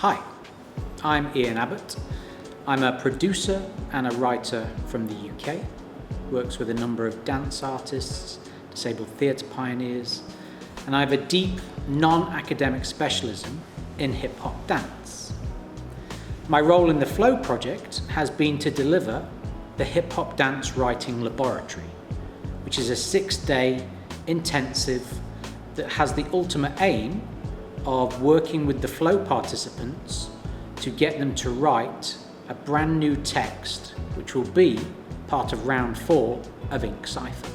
Hi, I'm Ian Abbott. I'm a producer and a writer from the UK, works with a number of dance artists, disabled theatre pioneers, and I have a deep non-academic specialism in hip-hop dance. My role in the Flo project has been to deliver the hip-hop dance writing laboratory, which is a 6-day intensive that has the ultimate aim of working with the Flo participants to get them to write a brand new text, which will be part of round 4 of Ink Cypher.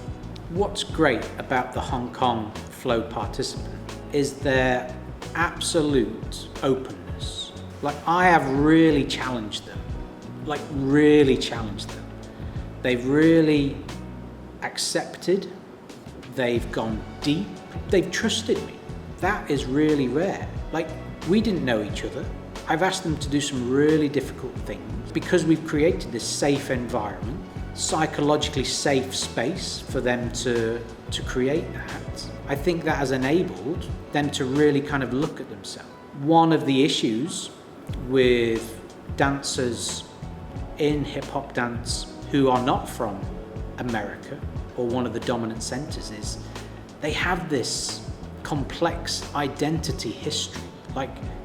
What's great about the Hong Kong Flo participant is their absolute openness. I have really challenged them, They've really accepted, they've gone deep, they've trusted me. That is really rare. We didn't know each other. I've asked them to do some really difficult things because we've created this safe environment, psychologically safe space for them to create that. I think that has enabled them to really kind of look at themselves. One of the issues with dancers in hip-hop dance who are not from America or one of the dominant centers is they have this complex identity history.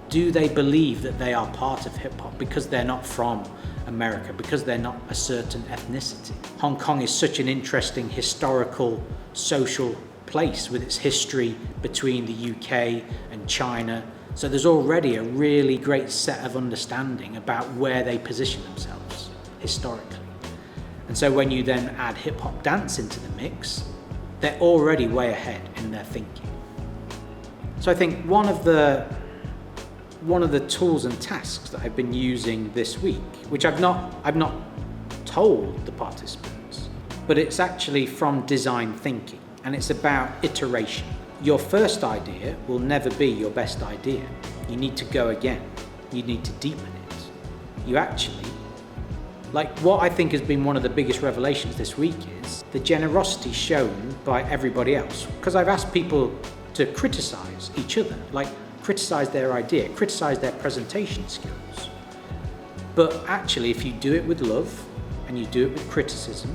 Do they believe that they are part of hip-hop because they're not from America, because they're not a certain ethnicity? Hong Kong is such an interesting historical, social place with its history between the UK and China. So there's already a really great set of understanding about where they position themselves historically. And so when you then add hip-hop dance into the mix, they're already way ahead in their thinking. So I think one of the tools and tasks that I've been using this week, which I've not told the participants, but it's actually from design thinking, and it's about iteration. Your first idea will never be your best idea. You need to go again. You need to deepen it. You actually, what I think has been one of the biggest revelations this week is the generosity shown by everybody else. Because I've asked people to criticize each other, criticize their idea, criticize their presentation skills. But actually, if you do it with love and you do it with criticism,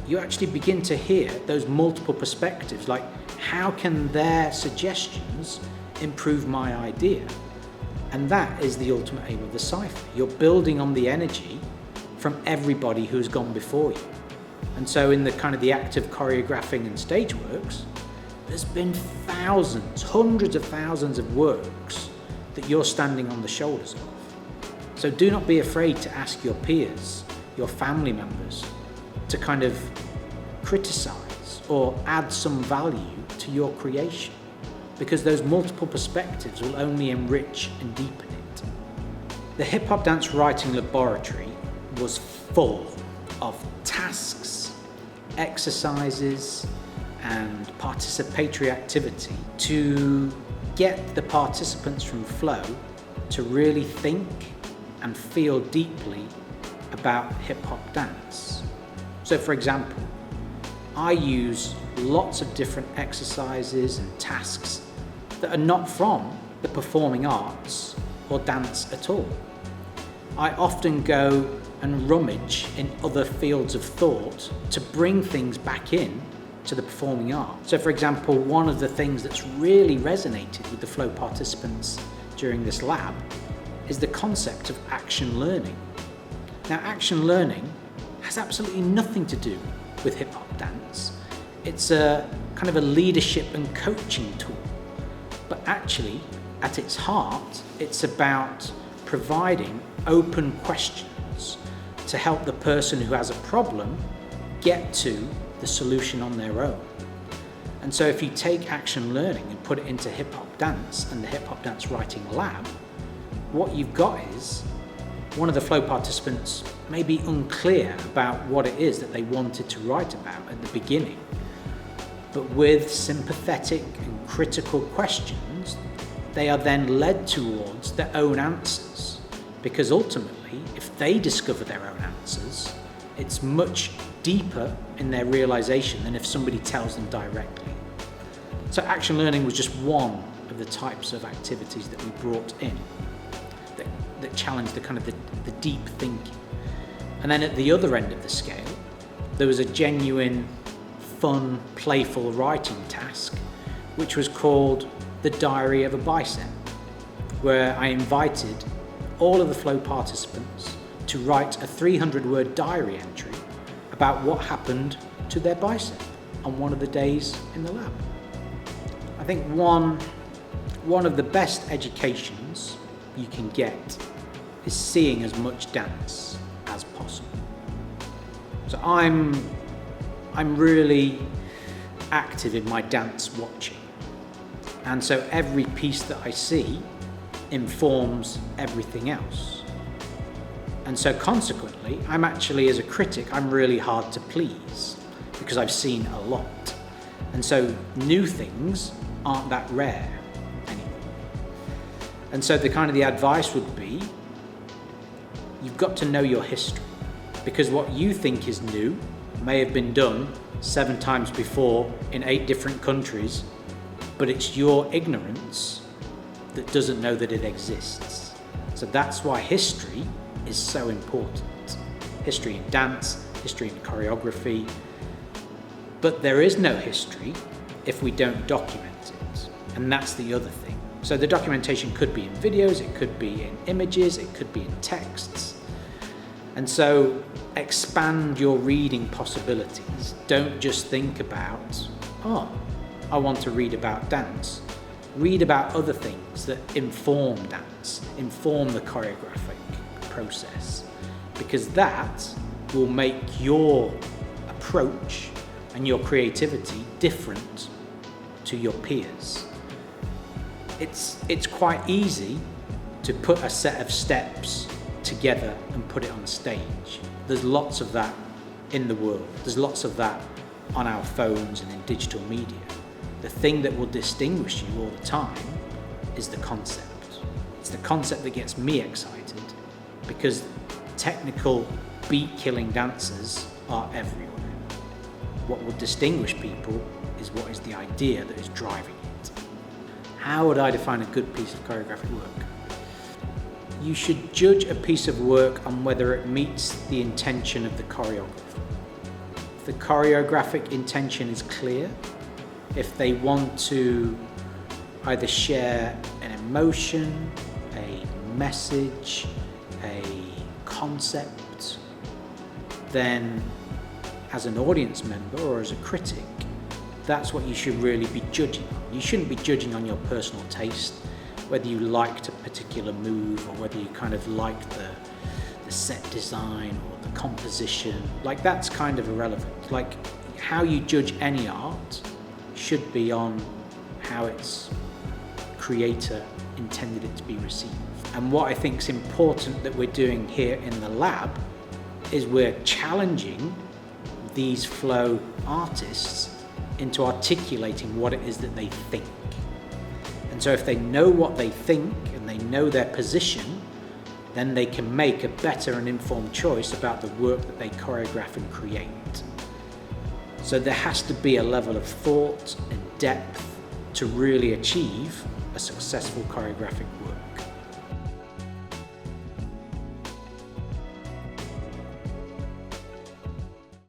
you actually begin to hear those multiple perspectives, how can their suggestions improve my idea? And that is the ultimate aim of the cypher. You're building on the energy from everybody who's gone before you. And so in the act of choreographing and stage works, there's been thousands, hundreds of thousands of works that you're standing on the shoulders of. So do not be afraid to ask your peers, your family members, to criticize or add some value to your creation, because those multiple perspectives will only enrich and deepen it. The Hip Hop Dance Writing Laboratory was full of tasks, exercises, and participatory activity to get the participants from Flo to really think and feel deeply about hip-hop dance. So for example, I use lots of different exercises and tasks that are not from the performing arts or dance at all. I often go and rummage in other fields of thought to bring things back in to the performing arts. So for example, one of the things that's really resonated with the Flo participants during this lab is the concept of action learning. Now, action learning has absolutely nothing to do with hip-hop dance. It's a kind of a leadership and coaching tool. But actually, at its heart, it's about providing open questions to help the person who has a problem get to the solution on their own. And so if you take action learning and put it into hip-hop dance and the hip-hop dance writing lab, what you've got is one of the Flo participants may be unclear about what it is that they wanted to write about at the beginning. But with sympathetic and critical questions, they are then led towards their own answers. Because ultimately, if they discover their own answers, it's much deeper in their realization than if somebody tells them directly. So action learning was just one of the types of activities that we brought in. that challenged the kind of the deep thinking. And then at the other end of the scale, there was a genuine, fun, playful writing task, which was called The Diary of a Bicep, where I invited all of the Flo participants to write a 300-word diary entry about what happened to their bicep on one of the days in the lab. I think one of the best educations you can get is seeing as much dance as possible. So I'm really active in my dance watching, and so every piece that I see informs everything else. And so consequently, I'm actually, as a critic, I'm really hard to please because I've seen a lot. And so new things aren't that rare anymore. And so the advice would be, you've got to know your history, because what you think is new may have been done 7 times before in 8 different countries, but it's your ignorance that doesn't know that it exists. So that's why history is so important. History in dance, history in choreography. But there is no history if we don't document it. And that's the other thing. So the documentation could be in videos, it could be in images, it could be in texts. And so expand your reading possibilities. Don't just think about, I want to read about dance. Read about other things that inform dance, inform the choreographic process, because that will make your approach and your creativity different to your peers. It's quite easy to put a set of steps together and put it on stage. There's lots of that in the world. There's lots of that on our phones and in digital media. The thing that will distinguish you all the time is the concept. It's the concept that gets me excited, because technical beat-killing dancers are everywhere. What will distinguish people is what is the idea that is driving it. How would I define a good piece of choreographic work? You should judge a piece of work on whether it meets the intention of the choreographer. If the choreographic intention is clear, if they want to either share an emotion, a message, a concept, then as an audience member or as a critic, that's what you should really be judging on. You shouldn't be judging on your personal taste, whether you liked a particular move or whether you kind of liked the set design or the composition. Like, that's kind of irrelevant. Like, how you judge any art should be on how its creator intended it to be received. And what I think is important that we're doing here in the lab is we're challenging these Flo artists into articulating what it is that they think. And so if they know what they think and they know their position, then they can make a better and informed choice about the work that they choreograph and create. So there has to be a level of thought and depth to really achieve a successful choreographic work.